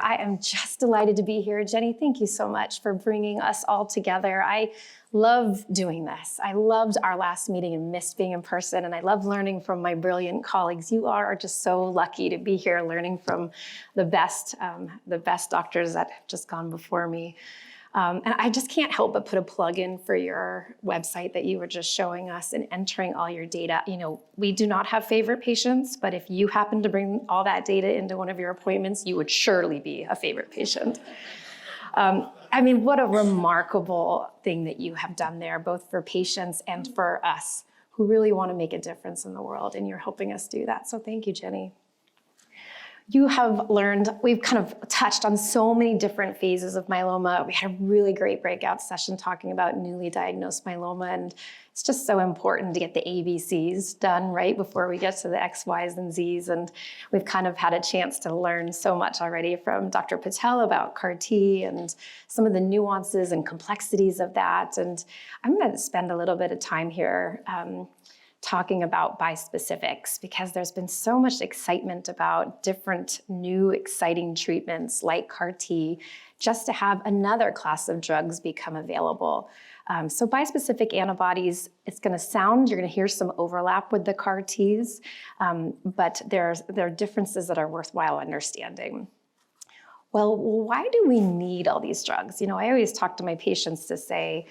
I am just delighted to be here. Jenny, thank you so much for bringing us all together. I love doing this. I loved our last meeting and missed being in person, and I love learning from my brilliant colleagues. You are just so lucky to be here learning from the best doctors that have just gone before me. And I just can't help but put a plug in for your website that you were just showing us and entering all your data. You know, we do not have favorite patients, but if you happen to bring all that data into one of your appointments, you would surely be a favorite patient. I mean, what a remarkable thing that you have done there, both for patients and for us who really want to make a difference in the world, and you're helping us do that. So thank you, Jenny. You have learned, we've kind of touched on so many different phases of myeloma. We had a really great breakout session talking about newly diagnosed myeloma, and it's just so important to get the ABCs done right before we get to the X, Ys, and Zs. And we've kind of had a chance to learn so much already from Dr. Patel about CAR-T and some of the nuances and complexities of that. And I'm going to spend a little bit of time here talking about bispecifics, because there's been so much excitement about different new exciting treatments like CAR-T, just to have another class of drugs become available. So bispecific antibodies, it's going to sound, you're going to hear some overlap with the CAR-Ts, but there are differences that are worthwhile understanding. Well, why do we need all these drugs? You know, I always talk to my patients to say,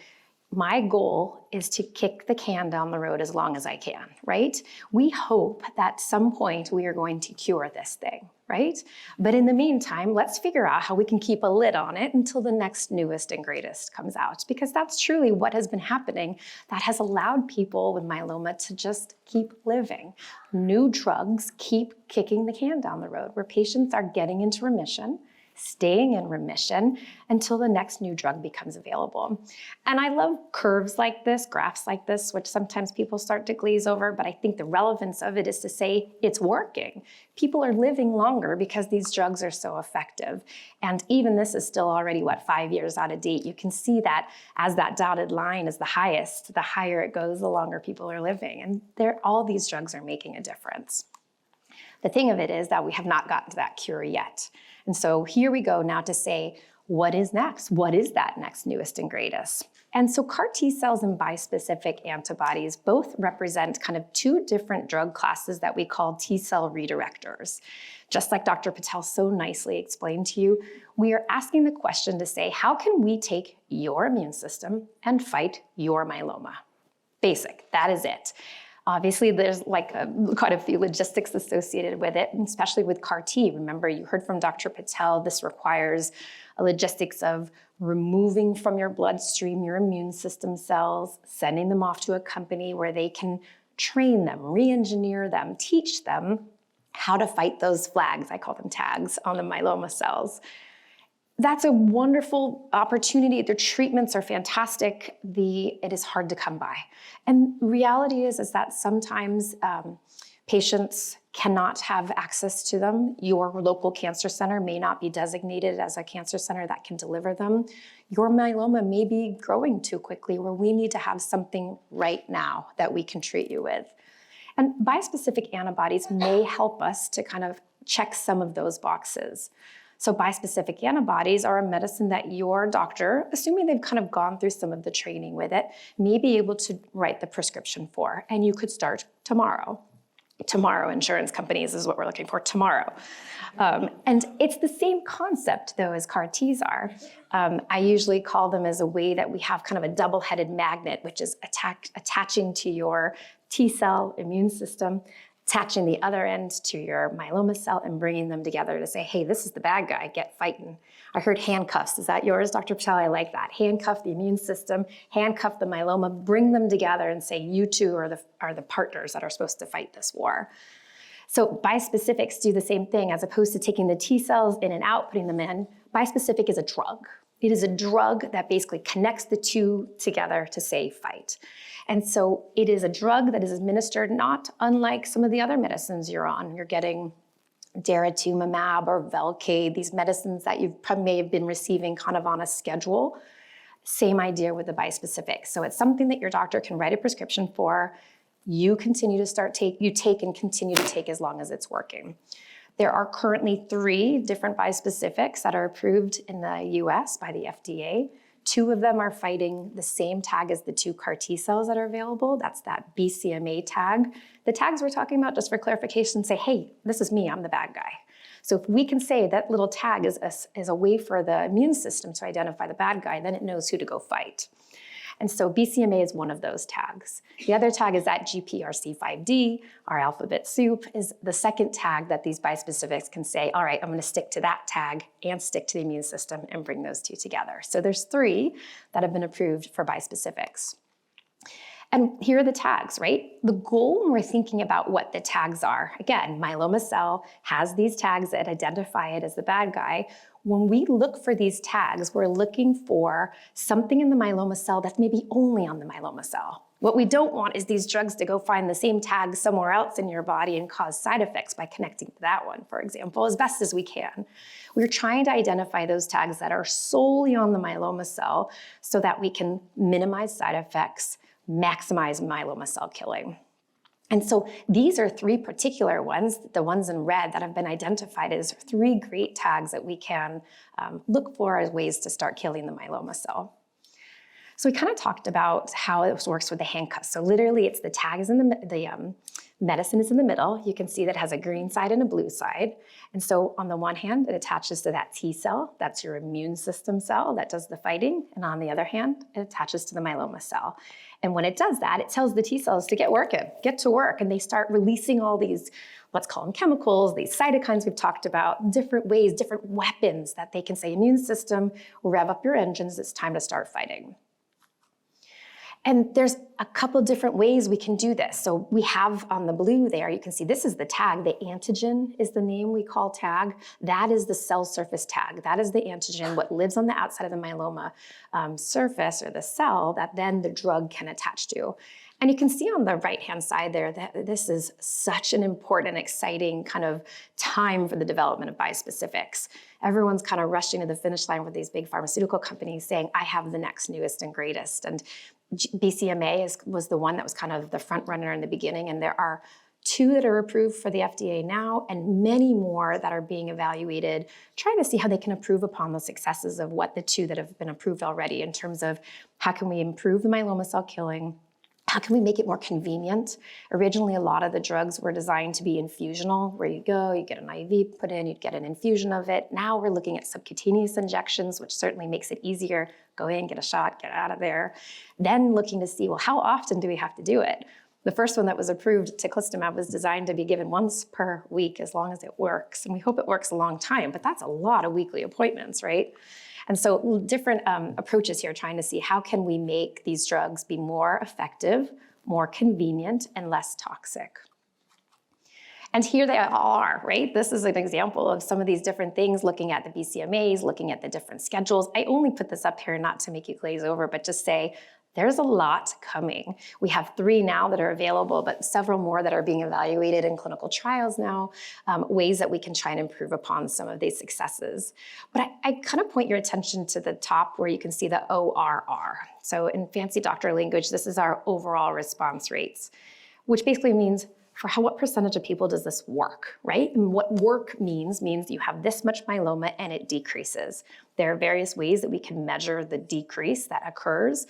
my goal is to kick the can down the road as long as I can, right? We hope that at some point we are going to cure this thing, right? But in the meantime, let's figure out how we can keep a lid on it until the next newest and greatest comes out, because that's truly what has been happening that has allowed people with myeloma to just keep living. New drugs keep kicking the can down the road, where patients are getting into remission, staying in remission until the next new drug becomes available. And I love curves like this, graphs like this, which sometimes people start to glaze over, but I think the relevance of it is to say it's working. People are living longer because these drugs are so effective. And even this is still already, 5 years out of date. You can see that as that dotted line is the highest, the higher it goes, the longer people are living. And all these drugs are making a difference. The thing of it is that we have not gotten to that cure yet. And so here we go now to say, what is next? What is that next newest and greatest? And so CAR T cells and bispecific antibodies both represent kind of two different drug classes that we call T cell redirectors. Just like Dr. Patel so nicely explained to you, we are asking the question to say, how can we take your immune system and fight your myeloma? Basic, that is it. Obviously, there's quite a few logistics associated with it, and especially with CAR-T. Remember, you heard from Dr. Patel, this requires a logistics of removing from your bloodstream your immune system cells, sending them off to a company where they can train them, re-engineer them, teach them how to fight those flags, I call them tags, on the myeloma cells. That's a wonderful opportunity. The treatments are fantastic. It is hard to come by. And reality is that sometimes patients cannot have access to them. Your local cancer center may not be designated as a cancer center that can deliver them. Your myeloma may be growing too quickly, where we need to have something right now that we can treat you with. And bispecific antibodies may help us to kind of check some of those boxes. So bispecific antibodies are a medicine that your doctor, assuming they've kind of gone through some of the training with it, may be able to write the prescription for, and you could start tomorrow. Tomorrow, insurance companies is what we're looking for, tomorrow. And it's the same concept, though, as CAR-Ts are. I usually call them as a way that we have kind of a double-headed magnet, which is attaching to your T cell immune system, attaching the other end to your myeloma cell and bringing them together to say, hey, this is the bad guy, get fighting. I heard handcuffs. Is that yours, Dr. Patel? I like that. Handcuff the immune system, handcuff the myeloma, bring them together and say, you two are the partners that are supposed to fight this war. So bispecifics do the same thing. As opposed to taking the T cells in and out, putting them in, bispecific is a drug. It is a drug that basically connects the two together to say fight. And so it is a drug that is administered not unlike some of the other medicines you're on. You're getting daratumumab or Velcade, these medicines that you may have been receiving kind of on a schedule. Same idea with the bispecific. So it's something that your doctor can write a prescription for. You continue to take and continue to take as long as it's working. There are currently 3 different bispecifics that are approved in the US by the FDA. 2 of them are fighting the same tag as the 2 CAR T cells that are available. That's that BCMA tag. The tags we're talking about, just for clarification, say, hey, this is me, I'm the bad guy. So if we can say that little tag is a way for the immune system to identify the bad guy, then it knows who to go fight. And so BCMA is one of those tags. The other tag is that GPRC5D, our alphabet soup, is the second tag that these bispecifics can say, all right, I'm gonna stick to that tag and stick to the immune system and bring those 2 together. So there's 3 that have been approved for bispecifics. And here are the tags, right? The goal when we're thinking about what the tags are, again, myeloma cell has these tags that identify it as the bad guy. When we look for these tags, we're looking for something in the myeloma cell that's maybe only on the myeloma cell. What we don't want is these drugs to go find the same tag somewhere else in your body and cause side effects by connecting to that one, for example, as best as we can. We're trying to identify those tags that are solely on the myeloma cell so that we can minimize side effects, maximize myeloma cell killing. And so these are 3 particular ones, the ones in red that have been identified as 3 great tags that we can look for as ways to start killing the myeloma cell. So we kind of talked about how it works with the handcuffs. So literally it's the tag is in the medicine is in the middle. You can see that it has a green side and a blue side. And so on the one hand, it attaches to that T cell. That's your immune system cell that does the fighting. And on the other hand, it attaches to the myeloma cell. And when it does that, it tells the T cells to get working, get to work. And they start releasing all these, let's call them chemicals, these cytokines we've talked about, different ways, different weapons that they can say, immune system, rev up your engines, it's time to start fighting. And there's a couple different ways we can do this. So we have on the blue there, you can see this is the tag. The antigen is the name we call tag. That is the cell surface tag. That is the antigen, what lives on the outside of the myeloma surface or the cell that then the drug can attach to. And you can see on the right-hand side there that this is such an important, exciting kind of time for the development of bispecifics. Everyone's kind of rushing to the finish line with these big pharmaceutical companies saying, I have the next newest and greatest. And BCMA was the one that was kind of the front runner in the beginning, and there are 2 that are approved for the FDA now, and many more that are being evaluated, trying to see how they can improve upon the successes of what the 2 that have been approved already in terms of how can we improve the myeloma cell killing, how can we make it more convenient? Originally, a lot of the drugs were designed to be infusional, where you go, you get an IV put in, you'd get an infusion of it. Now we're looking at subcutaneous injections, which certainly makes it easier. Go in, get a shot, get out of there. Then looking to see, well, how often do we have to do it? The first one that was approved, teclistamab, was designed to be given once per week as long as it works. And we hope it works a long time, but that's a lot of weekly appointments, right? And so different approaches here, trying to see how can we make these drugs be more effective, more convenient, and less toxic. And here they all are, right? This is an example of some of these different things, looking at the BCMAs, looking at the different schedules. I only put this up here not to make you glaze over, but just say, there's a lot coming. We have 3 now that are available, but several more that are being evaluated in clinical trials now, ways that we can try and improve upon some of these successes. But I kind of point your attention to the top where you can see the ORR. So in fancy doctor language, this is our overall response rates, which basically means for what percentage of people does this work, right? And what work means you have this much myeloma and it decreases. There are various ways that we can measure the decrease that occurs.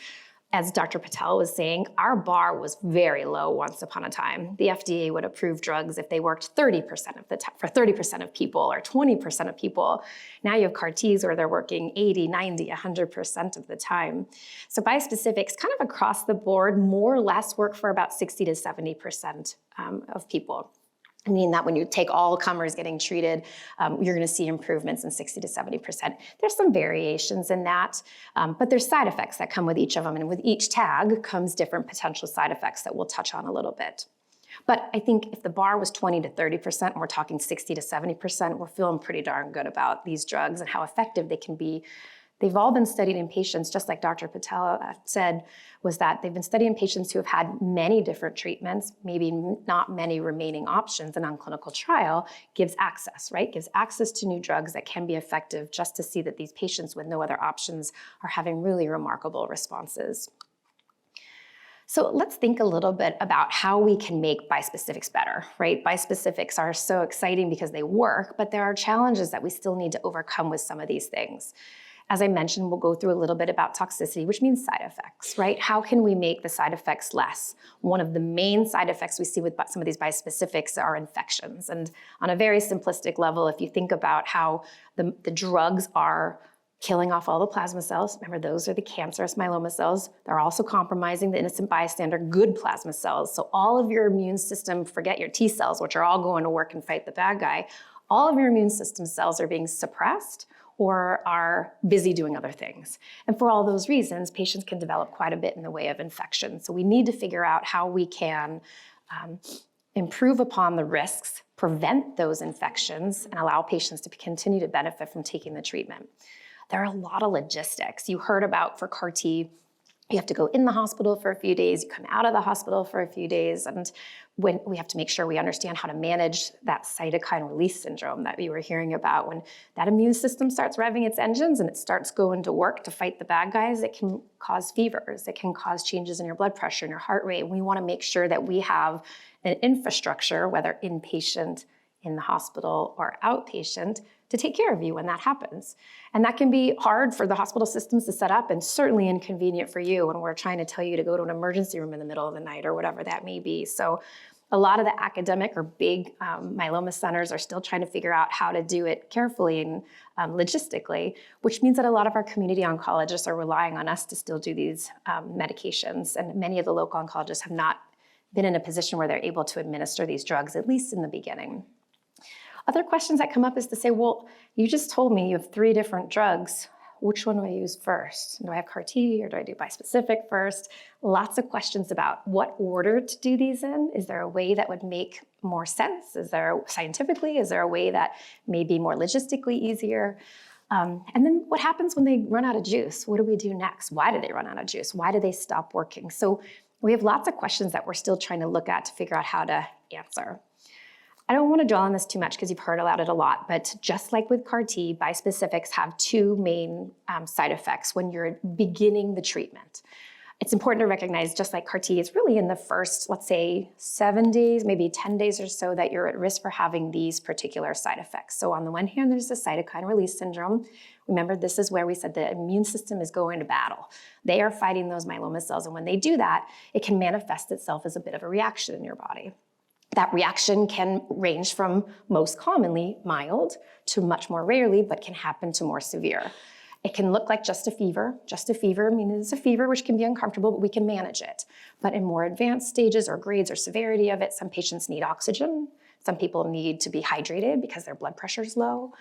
As Dr. Patel was saying, our bar was very low once upon a time. The FDA would approve drugs if they worked 30% of the time, for 30% of people or 20% of people. Now you have CAR Ts where they're working 80, 90, 100% of the time. So bispecifics kind of across the board more or less work for about 60 to 70% of people. I mean that when you take all comers getting treated, you're gonna see improvements in 60 to 70%. There's some variations in that, but there's side effects that come with each of them, and with each tag comes different potential side effects that we'll touch on a little bit. But I think if the bar was 20 to 30%, and we're talking 60 to 70%, we're feeling pretty darn good about these drugs and how effective they can be. They've all been studied in patients, just like Dr. Patel said, was that they've been studied in patients who have had many different treatments, maybe not many remaining options, and on clinical trial gives access, right? Gives access to new drugs that can be effective, just to see that these patients with no other options are having really remarkable responses. So let's think a little bit about how we can make bispecifics better, right? Bispecifics are so exciting because they work, but there are challenges that we still need to overcome with some of these things. As I mentioned, we'll go through a little bit about toxicity, which means side effects, right? How can we make the side effects less? One of the main side effects we see with some of these bispecifics are infections. And on a very simplistic level, if you think about how the drugs are killing off all the plasma cells, remember those are the cancerous myeloma cells, they're also compromising the innocent bystander good plasma cells. So all of your immune system, forget your T cells, which are all going to work and fight the bad guy, all of your immune system cells are being suppressed or are busy doing other things. And for all those reasons, patients can develop quite a bit in the way of infection. So we need to figure out how we can improve upon the risks, prevent those infections, and allow patients to continue to benefit from taking the treatment. There are a lot of logistics. You heard about for CAR T, you have to go in the hospital for a few days, you come out of the hospital for a few days, and when we have to make sure we understand how to manage that cytokine release syndrome that we were hearing about. When that immune system starts revving its engines and it starts going to work to fight the bad guys, it can cause fevers, it can cause changes in your blood pressure and your heart rate. We want to make sure that we have an infrastructure, whether inpatient, in the hospital, or outpatient, to take care of you when that happens. And that can be hard for the hospital systems to set up and certainly inconvenient for you when we're trying to tell you to go to an emergency room in the middle of the night or whatever that may be. So a lot of the academic or big myeloma centers are still trying to figure out how to do it carefully and logistically, which means that a lot of our community oncologists are relying on us to still do these medications. And many of the local oncologists have not been in a position where they're able to administer these drugs, at least in the beginning. Other questions that come up is to say, well, you just told me you have 3 different drugs. Which one do I use first? Do I have CAR T or do I do bispecific first? Lots of questions about what order to do these in. Is there a way that would make more sense? Scientifically, is there a way that may be more logistically easier? And then what happens when they run out of juice? What do we do next? Why do they run out of juice? Why do they stop working? So we have lots of questions that we're still trying to look at to figure out how to answer. I don't want to dwell on this too much because you've heard about it a lot, but just like with CAR T, bispecifics have 2 main side effects when you're beginning the treatment. It's important to recognize, just like CAR T, it's really in the first, let's say, 7 days, maybe 10 days or so that you're at risk for having these particular side effects. So on the one hand, there's the cytokine release syndrome. Remember, this is where we said the immune system is going to battle. They are fighting those myeloma cells, and when they do that, it can manifest itself as a bit of a reaction in your body. That reaction can range from most commonly mild to much more rarely, but can happen to more severe. It can look like just a fever. Just a fever means it's a fever, which can be uncomfortable, but we can manage it. But in more advanced stages or grades or severity of it, some patients need oxygen. Some people need to be hydrated because their blood pressure is low.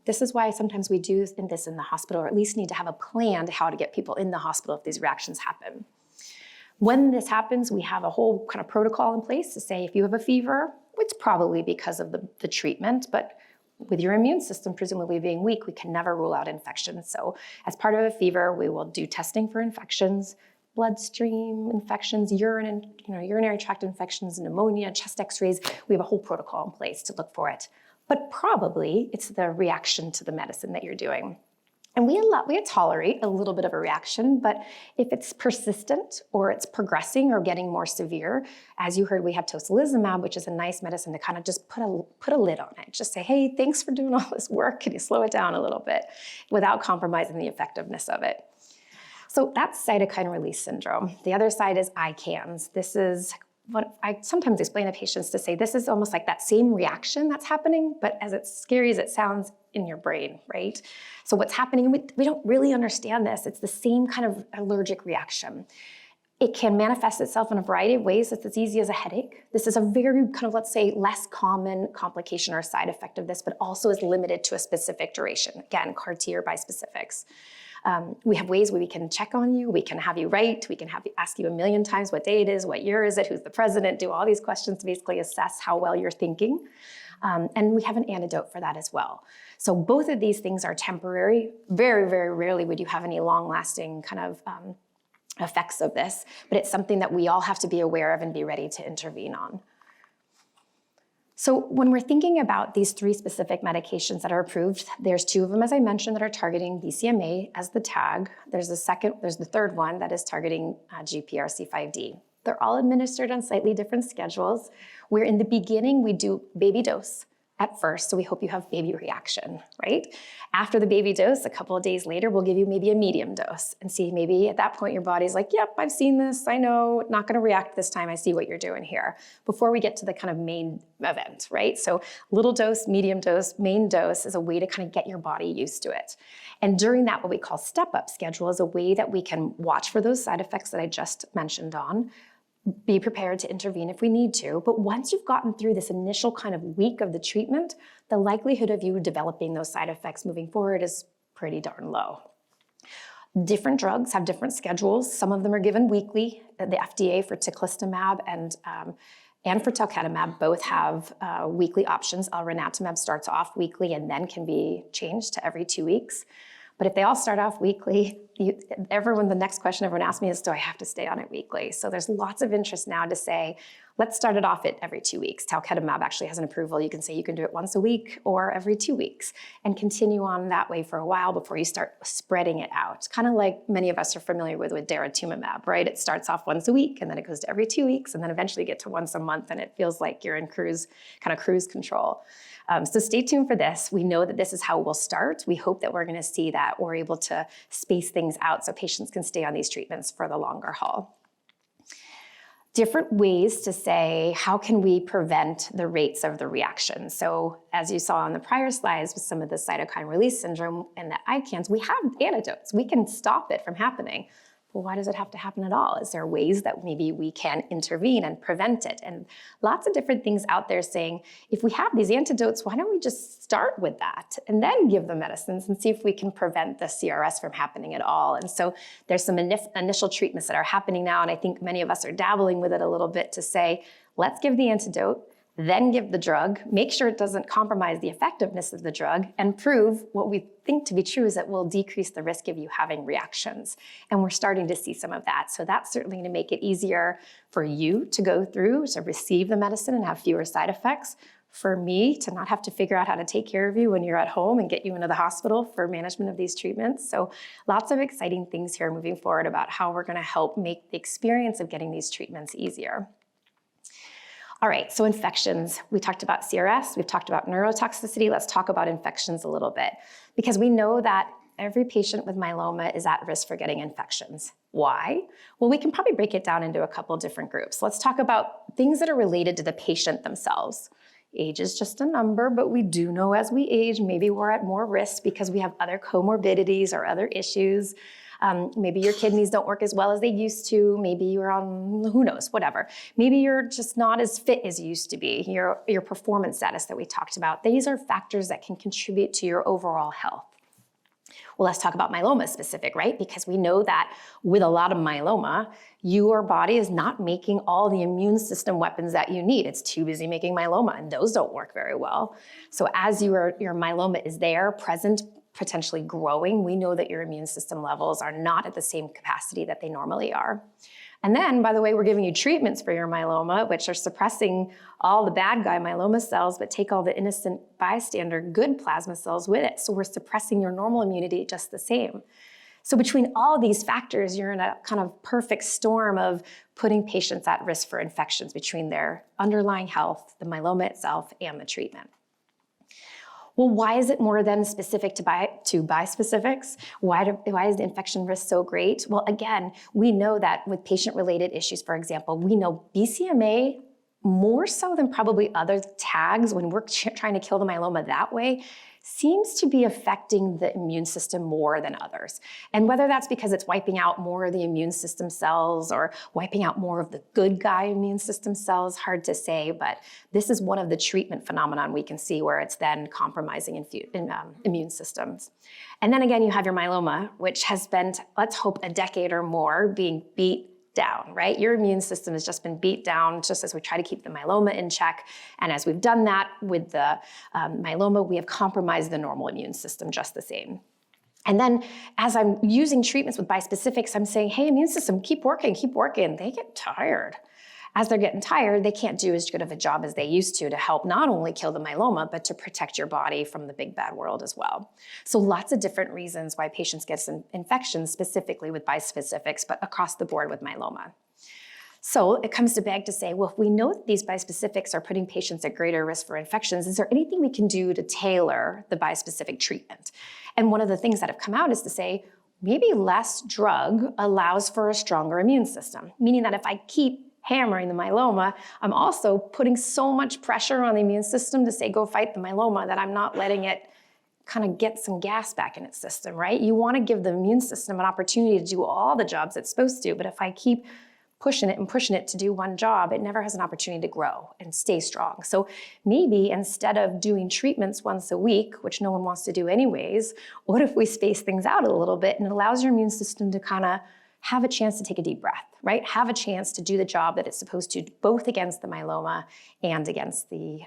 This is why sometimes we do this in the hospital, or at least need to have a plan to how to get people in the hospital if these reactions happen. When this happens, we have a whole kind of protocol in place to say if you have a fever, it's probably because of the treatment, but with your immune system presumably being weak, we can never rule out infections. So as part of a fever, we will do testing for infections, bloodstream infections, urinary tract infections, pneumonia, chest x-rays. We have a whole protocol in place to look for it. But probably it's the reaction to the medicine that you're doing. And we tolerate a little bit of a reaction, but if it's persistent or it's progressing or getting more severe, as you heard, we have tocilizumab, which is a nice medicine to kind of just put a lid on it. Just say, hey, thanks for doing all this work. Can you slow it down a little bit without compromising the effectiveness of it? So that's cytokine release syndrome. The other side is ICANS. This is what I sometimes explain to patients to say, this is almost like that same reaction that's happening, but as it's scary as it sounds, in your brain, right? So what's happening, we don't really understand this. It's the same kind of allergic reaction. It can manifest itself in a variety of ways. It's as easy as a headache. This is a very kind of, let's say, less common complication or side effect of this, but also is limited to a specific duration. Again, CAR T or bispecifics. We have ways where we can check on you. We can have you write. We can ask you a million times what day it is, what year is it, who's the president, do all these questions to basically assess how well you're thinking. And we have an antidote for that as well. So both of these things are temporary. Very, very rarely would you have any long-lasting kind of effects of this, but it's something that we all have to be aware of and be ready to intervene on. So when we're thinking about these 3 specific medications that are approved, there's 2 of them, as I mentioned, that are targeting BCMA as the tag. There's the third one that is targeting GPRC5D. They're all administered on slightly different schedules, where in the beginning we do baby dose at first, so we hope you have baby reaction, right? After the baby dose, a couple of days later, we'll give you maybe a medium dose and see maybe at that point your body's like, yep, I've seen this, I know, not gonna react this time, I see what you're doing here, before we get to the kind of main event, right? So little dose, medium dose, main dose is a way to kind of get your body used to it. And during that, what we call step-up schedule is a way that we can watch for those side effects that I just mentioned on, be prepared to intervene if we need to. But once you've gotten through this initial kind of week of the treatment, the likelihood of you developing those side effects moving forward is pretty darn low. Different drugs have different schedules. Some of them are given weekly. The FDA for teclistamab and for talquetamab both have weekly options. Elranatamab starts off weekly and then can be changed to every 2 weeks. But if they all start off weekly, the next question everyone asks me is, do I have to stay on it weekly? So there's lots of interest now to say, let's start it off at every 2 weeks. Talquetamab actually has an approval. You can say you can do it once a week or every 2 weeks and continue on that way for a while before you start spreading it out. Kind of like many of us are familiar with daratumumab, right? It starts off once a week and then it goes to every 2 weeks and then eventually you get to once a month and it feels like you're in cruise control. So stay tuned for this. We know that this is how we'll start. We hope that we're going to see that we're able to space things out so patients can stay on these treatments for the longer haul. Different ways to say, how can we prevent the rates of the reaction? So as you saw on the prior slides with some of the cytokine release syndrome and the ICANS, we have antidotes. We can stop it from happening. Well, why does it have to happen at all? Is there ways that maybe we can intervene and prevent it? And lots of different things out there saying, if we have these antidotes, why don't we just start with that and then give the medicines and see if we can prevent the CRS from happening at all? And so there's some initial treatments that are happening now, and I think many of us are dabbling with it a little bit to say, let's give the antidote, then give the drug, make sure it doesn't compromise the effectiveness of the drug, and prove what we think to be true is that will decrease the risk of you having reactions. And we're starting to see some of that. So that's certainly going to make it easier for you to go through, to receive the medicine and have fewer side effects. For me to not have to figure out how to take care of you when you're at home and get you into the hospital for management of these treatments. So lots of exciting things here moving forward about how we're going to help make the experience of getting these treatments easier. All right, so infections. We talked about CRS, we've talked about neurotoxicity. Let's talk about infections a little bit, because we know that every patient with myeloma is at risk for getting infections. Why? Well, we can probably break it down into a couple different groups. Let's talk about things that are related to the patient themselves. Age is just a number, but we do know as we age, maybe we're at more risk because we have other comorbidities or other issues. Maybe your kidneys don't work as well as they used to. Maybe you're on, who knows, whatever. Maybe you're just not as fit as you used to be. Your performance status that we talked about. These are factors that can contribute to your overall health. Well, let's talk about myeloma specific, right? Because we know that with a lot of myeloma, your body is not making all the immune system weapons that you need. It's too busy making myeloma, and those don't work very well. So as your myeloma is there, present, potentially growing, we know that your immune system levels are not at the same capacity that they normally are. And then, by the way, we're giving you treatments for your myeloma, which are suppressing all the bad guy myeloma cells, but take all the innocent bystander good plasma cells with it. So we're suppressing your normal immunity just the same. So between all these factors, you're in a kind of perfect storm of putting patients at risk for infections between their underlying health, the myeloma itself, and the treatment. Well, why is it more than specific to bispecifics? Why is the infection risk so great? Well, again, we know that with patient-related issues, for example, we know BCMA, more so than probably other tags, when we're trying to kill the myeloma that way, seems to be affecting the immune system more than others. And whether that's because it's wiping out more of the immune system cells or wiping out more of the good guy immune system cells, hard to say, but this is one of the treatment phenomenon we can see where it's then compromising immune systems. And then again, you have your myeloma, which has spent, let's hope, a decade or more being beat down, right? Your immune system has just been beat down just as we try to keep the myeloma in check. And as we've done that with the myeloma, we have compromised the normal immune system just the same. And then as I'm using treatments with bispecifics, I'm saying, hey, immune system, keep working. They get tired. as they're getting tired, they can't do as good of a job as they used to help not only kill the myeloma, but to protect your body from the big bad world as well. So lots of different reasons why patients get some infections, specifically with bispecifics, but across the board with myeloma. So it comes to beg to say, well, if we know that these bispecifics are putting patients at greater risk for infections, is there anything we can do to tailor the bispecific treatment? And one of the things that have come out is to say, maybe less drug allows for a stronger immune system, meaning that if I keep hammering the myeloma, I'm also putting so much pressure on the immune system to say, go fight the myeloma, that I'm not letting it kind of get some gas back in its system, right? You want to give the immune system an opportunity to do all the jobs it's supposed to, but if I keep pushing it to do one job, it never has an opportunity to grow and stay strong. So maybe instead of doing treatments once a week, which no one wants to do anyways, what if we space things out a little bit and it allows your immune system to kind of have a chance to take a deep breath, right? Have a chance to do the job that it's supposed to, both against the myeloma and against the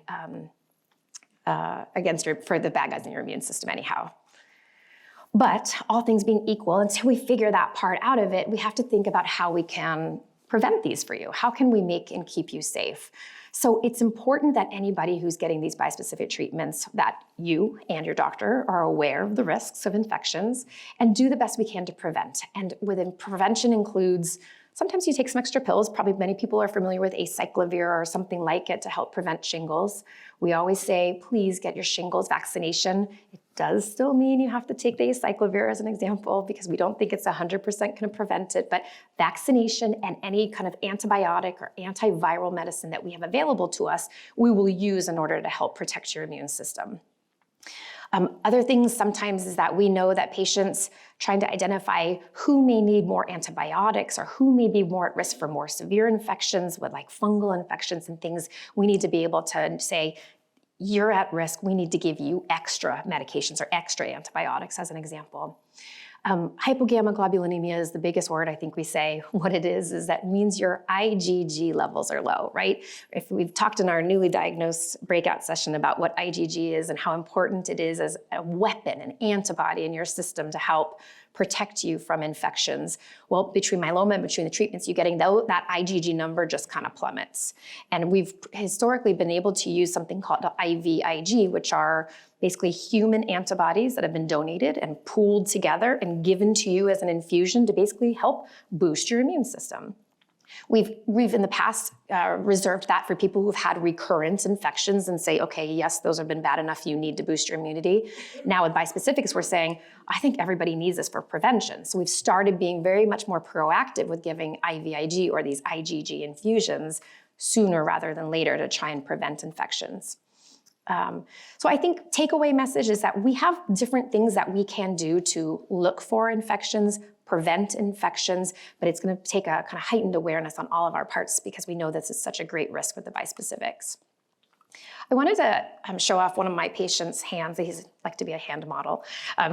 for the bad guys in your immune system anyhow. But all things being equal, until we figure that part out of it, we have to think about how we can prevent these for you. How can we make and keep you safe? So it's important that anybody who's getting these bispecific treatments, that you and your doctor are aware of the risks of infections and do the best we can to prevent. And within prevention includes, sometimes you take some extra pills. Probably many people are familiar with acyclovir or something like it to help prevent shingles. We always say, please get your shingles vaccination. It does still mean you have to take the acyclovir as an example, because we don't think it's 100% going to prevent it, but vaccination and any kind of antibiotic or antiviral medicine that we have available to us, we will use in order to help protect your immune system. Other things sometimes is that we know that patients trying to identify who may need more antibiotics or who may be more at risk for more severe infections with like fungal infections and things, we need to be able to say, you're at risk, we need to give you extra medications or extra antibiotics as an example. Hypogammaglobulinemia is the biggest word I think we say. What it is that means your IgG levels are low, right? If we've talked in our newly diagnosed breakout session about what IgG is and how important it is as a weapon, an antibody in your system to help protect you from infections. Well, between myeloma and between the treatments, you're getting that IgG number just kind of plummets. And we've historically been able to use something called IVIG, which are basically human antibodies that have been donated and pooled together and given to you as an infusion to basically help boost your immune system. We've in the past reserved that for people who've had recurrent infections and say, okay, yes, those have been bad enough, you need to boost your immunity. Now with bispecifics, we're saying, I think everybody needs this for prevention. So we've started being very much more proactive with giving IVIG or these IgG infusions sooner rather than later to try and prevent infections. So I think takeaway message is that we have different things that we can do to look for infections, prevent infections, but it's going to take a kind of heightened awareness on all of our parts because we know this is such a great risk with the bispecifics. I wanted to show off one of my patient's hands. He's like to be a hand model.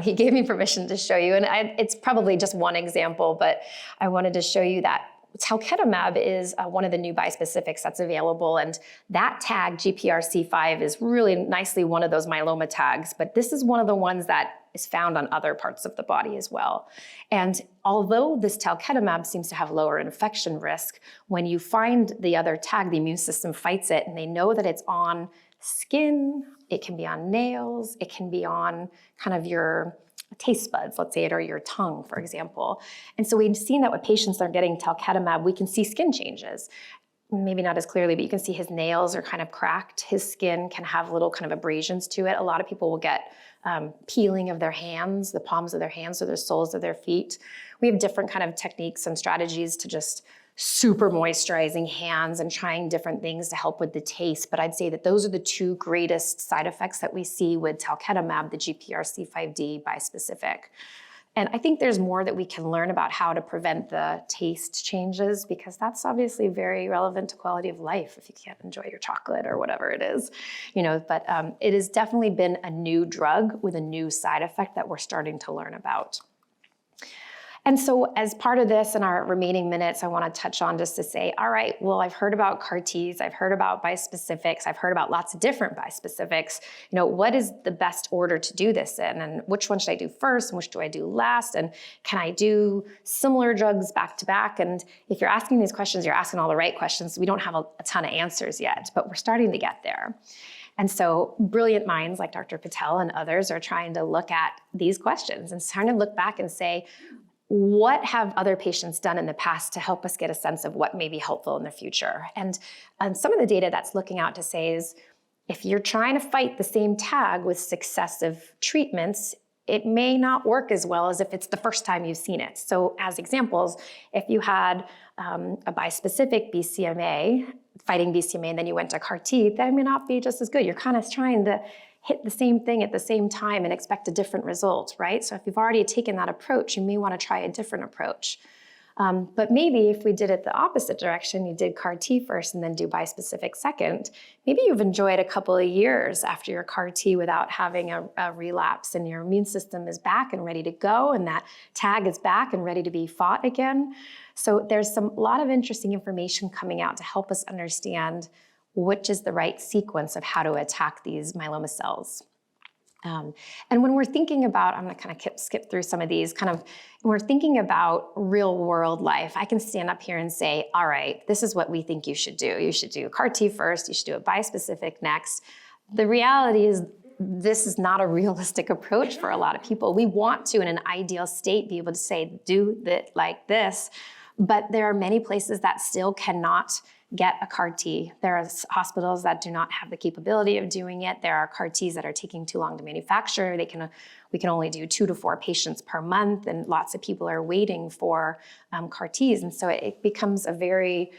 He gave me permission to show you, and it's probably just one example, but I wanted to show you that Talab is one of the new bispecifics that's available, and that tag, GPRC5, is really nicely one of those myeloma tags, but this is one of the ones that is found on other parts of the body as well. And although this Talab seems to have lower infection risk, when you find the other tag, the immune system fights it, and they know that it's on skin, it can be on nails, it can be on kind of your taste buds, let's say it, or your tongue, for example. And so we've seen that when patients are getting talquetamab, we can see skin changes. Maybe not as clearly, but you can see his nails are kind of cracked. His skin can have little kind of abrasions to it. A lot of people will get peeling of their hands, the palms of their hands or the soles of their feet. We have different kind of techniques and strategies to just super moisturizing hands and trying different things to help with the taste. But I'd say that those are the two greatest side effects that we see with talquetamab, the GPRC5D bispecific. And I think there's more that we can learn about how to prevent the taste changes, because that's obviously very relevant to quality of life if you can't enjoy your chocolate or whatever it is, but it has definitely been a new drug with a new side effect that we're starting to learn about. And so as part of this, in our remaining minutes, I want to touch on just to say, all right, well, I've heard about CAR-Ts, I've heard about bispecifics, I've heard about lots of different bispecifics. What is the best order to do this in? And which one should I do first? And which do I do last? And can I do similar drugs back to back? And if you're asking these questions, you're asking all the right questions. We don't have a ton of answers yet, but we're starting to get there. And so brilliant minds like Dr. Patel and others are trying to look at these questions and trying to look back and say, what have other patients done in the past to help us get a sense of what may be helpful in the future? And some of the data that's looking out to say is, if you're trying to fight the same tag with successive treatments, it may not work as well as if it's the first time you've seen it. So as examples, if you had a bispecific BCMA, fighting BCMA, and then you went to CAR-T, that may not be just as good. You're kind of trying to hit the same thing at the same time and expect a different result, right? So if you've already taken that approach, you may want to try a different approach. But maybe if we did it the opposite direction, you did CAR-T first and then do bispecific second, maybe you've enjoyed a couple of years after your CAR-T without having a relapse, and your immune system is back and ready to go, and that tag is back and ready to be fought again. So there's a lot of interesting information coming out to help us understand which is the right sequence of how to attack these myeloma cells. And when we're thinking about, I'm gonna kind of skip through some of these, when we're thinking about real world life, I can stand up here and say, all right, this is what we think you should do. You should do CAR-T first, you should do a bispecific next. The reality is this is not a realistic approach for a lot of people. We want to, in an ideal state, be able to say, do it like this, but there are many places that still cannot get a CAR-T. There are hospitals that do not have the capability of doing it. There are CAR-Ts that are taking too long to manufacture. We can only do 2 to 4 patients per month, and lots of people are waiting for CAR-Ts. And so it becomes a very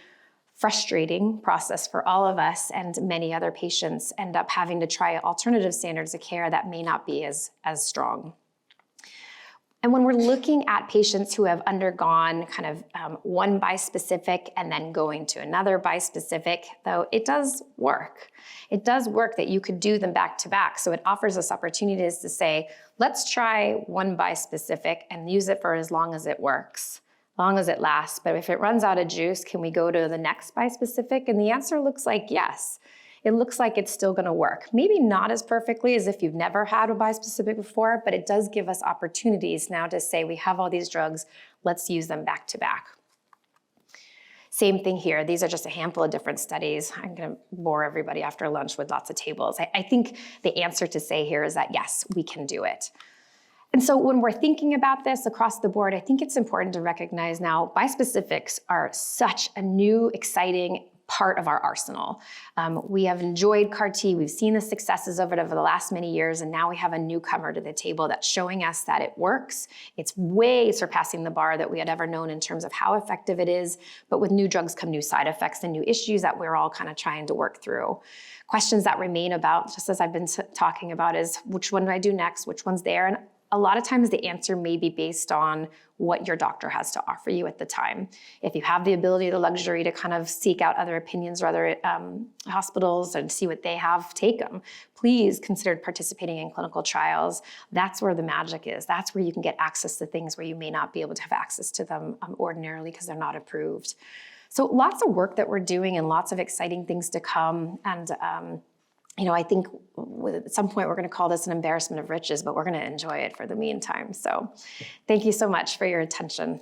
frustrating process for all of us, and many other patients end up having to try alternative standards of care that may not be as strong. And when we're looking at patients who have undergone one bispecific and then going to another bispecific, though, it does work. It does work that you could do them back to back. So it offers us opportunities to say, let's try one bispecific and use it for as long as it works, as long as it lasts. But if it runs out of juice, can we go to the next bispecific? And the answer looks like yes. It looks like it's still gonna work. Maybe not as perfectly as if you've never had a bispecific before, but it does give us opportunities now to say, we have all these drugs, let's use them back to back. Same thing here. These are just a handful of different studies. I'm gonna bore everybody after lunch with lots of tables. I think the answer to say here is that yes, we can do it. And so when we're thinking about this across the board, I think it's important to recognize now bispecifics are such a new, exciting part of our arsenal. We have enjoyed CAR-T, we've seen the successes of it over the last many years, and now we have a newcomer to the table that's showing us that it works. It's way surpassing the bar that we had ever known in terms of how effective it is, but with new drugs come new side effects and new issues that we're all kind of trying to work through. Questions that remain about, just as I've been talking about, is which one do I do next, which one's there? And a lot of times the answer may be based on what your doctor has to offer you at the time. If you have the ability, the luxury to kind of seek out other opinions or other hospitals and see what they have, take them. Please consider participating in clinical trials. That's where the magic is. That's where you can get access to things where you may not be able to have access to them ordinarily because they're not approved. So lots of work that we're doing and lots of exciting things to come. And I think at some point we're going to call this an embarrassment of riches, but we're going to enjoy it for the meantime. So thank you so much for your attention.